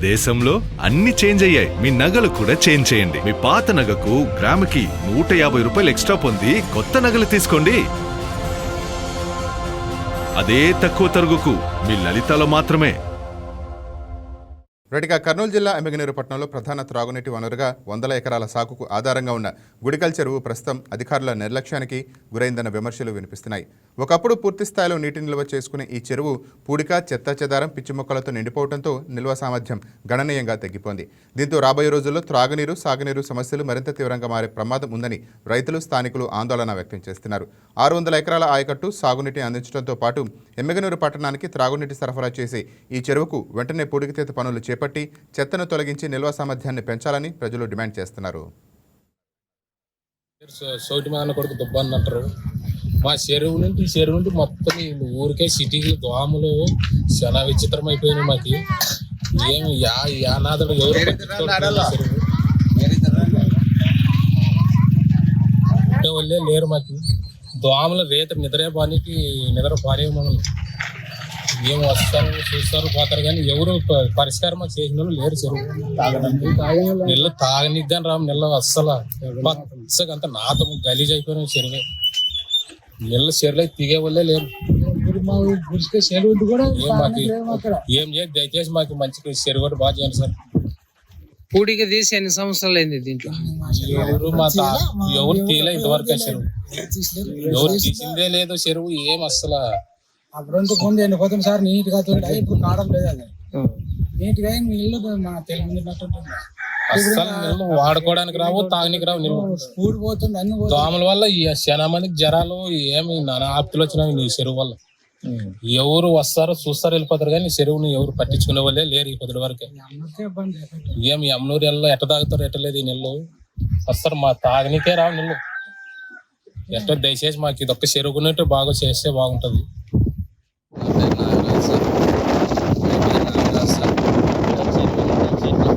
దేశంలో అన్ని చేంజ్ అయ్యాయి, మీ నగలు కూడా చేంజ్ చేయండి. మీ పాత నగకు గ్రాముకి 150 రూపాయలు ఎక్స్ట్రా పొంది కొత్త నగలు తీసుకోండి. అదే తక్కువ తరుగుకు మీ లలితలో మాత్రమే. రైట్గా కర్నూలు జిల్లా ఎమ్మిగనూరు పట్టణంలో ప్రధాన త్రాగునీటి వనరుగా 100 ఎకరాల సాగుకు ఆధారంగా ఉన్న గుడికల్ చెరువు ప్రస్తుతం అధికారుల నిర్లక్ష్యానికి గురైందన్న విమర్శలు వినిపిస్తున్నాయి. ఒకప్పుడు పూర్తి స్థాయిలో నీటి నిల్వ చేసుకునే ఈ చెరువు పూడిక, చెత్త చెదారం, పిచ్చి మొక్కలతో నిండిపోవడంతో నిల్వ సామర్థ్యం గణనీయంగా తగ్గిపోయింది. దీంతో రాబోయే రోజుల్లో త్రాగునీరు, సాగునీరు సమస్యలు మరింత తీవ్రంగా మారే ప్రమాదం ఉందని రైతులు, స్థానికులు ఆందోళన వ్యక్తం చేస్తున్నారు. 600 ఎకరాల ఆయకట్టు సాగునీటిని అందించడంతో పాటు ఎమ్మిగనూరు పట్టణానికి త్రాగునీటి సరఫరా చేసే ఈ చెరువుకు వెంటనే పూడికతీత పనులు చేపట్టి చెత్తను తొలగించి నిల్వ సామర్థ్యాన్ని పెంచాలని ప్రజలు డిమాండ్ చేస్తున్నారు. మా చెరువు నుండి మొత్తం ఊరికే సిటీకి దోమలు చాలా విచిత్రం అయిపోయినాయి. మాకు ఏమి యానాదుడు ఎవరు వాళ్ళే లేరు. మాకు దోమలు రేత నిద్ర పానే మమ్మల్ని ఏం వస్తారు చూస్తారు పోతారు కానీ ఎవరు పరిష్కారం మాకు చేసిన వాళ్ళు లేరు. చెరువు నీళ్ళు తాగనిద్దాని రాము, నీళ్ళు అస్సలు అంత నాతము గలీజ్ అయిపోయిన చెరువు. నీళ్ళు చెరువులో దిగే వాళ్ళే లేరు. ఏం చేసి దయచేసి మాకు మంచి చెరువు బాగా చేయండి సార్. పూడికి తీసి ఎన్ని సంవత్సరాలు అయింది దీంట్లో? ఎవరు తీయలే ఇంతవరకు చెరువు, ఎవరు తీసిందే లేదు చెరువు. ఏం అస్సలు అప్పుడు ముందు ఎండిపోతుంది సార్, నీట్ గా ఉంటాయి. ఇప్పుడు కావడం లేదు, అది నీట్ గా నీళ్ళు అస్సలు నీళ్ళు వాడుకోవడానికి రావు, తాగనికి రావు. నీళ్ళు ఊడిపోతుంది, అన్ని దోమల వల్ల చాలా మందికి జ్వరాలు ఏమి నానా ఆప్తులు వచ్చినాయి నీ చెరువు వల్ల. ఎవరు వస్తారో చూస్తారు వెళ్ళిపోతారు కానీ చెరువుని ఎవరు పట్టించుకునే వాళ్ళే లేరు ఈ పొద్దు వరకే. ఏమి అమ్మనూరు ఎల్ల ఎట్ట తాగుతారు, ఎట్టలేదు ఈ నీళ్ళు వస్తారు. మా తాగనికే రావు నీళ్ళు. ఎట్టో దయచేసి మాకు ఇది ఒక్క చెరువుకున్నట్టు బాగా చేస్తే బాగుంటది.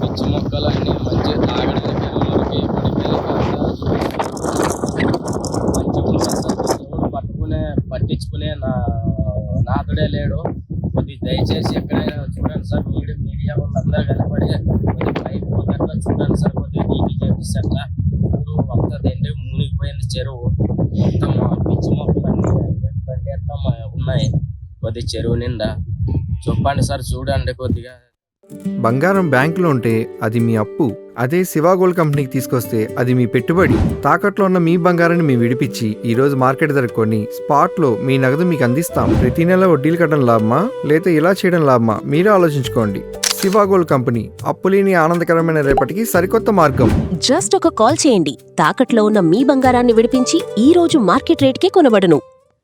పిచ్చి మొక్కలు అన్ని మంచి తాగడానికి పట్టించుకునే నాదుడే లేడు. కొద్ది దయచేసి ఎక్కడైనా చూడండి సార్, మీడియా వాళ్ళందరూ కనపడి కొద్ది పైపు అట్లా చూడండి సార్, కొద్దిగా నీటి చేపిస్తారు. ఇప్పుడు అంతా దండి మునిగిపోయింది చెరువు. మొత్తం పిచ్చి మొక్కలు అన్ని ఎట్లా ఉన్నాయి కొద్ది చెరువు నిండా. చెప్పండి సార్, చూడండి కొద్దిగా. బంగారం బ్యాంకులో ఉంటే అది మీ అప్పు, అదే శివ గోల్డ్ కంపెనీకి తీసుకొస్తే అది మీ పెట్టుబడి. తాకట్లో ఉన్న మీ బంగారాన్ని మేము విడిపించి ఈ రోజు మార్కెట్ ధర కొని స్పాట్ లో మీ నగదు మీకు అందిస్తాం. ప్రతి నెల వడ్డీలు కట్టడం లాభమా లేదా ఇలా చేయడం లాభమా మీరే ఆలోచించుకోండి. శివ గోల్డ్ కంపెనీ, అప్పులేని ఆనందకరమైన రేపటికి సరికొత్త మార్గం. జస్ట్ ఒక కాల్ చేయండి. తాకట్లో ఉన్న మీ బంగారాన్ని విడిపించి ఈ రోజు మార్కెట్ రేట్కే కొనబడును.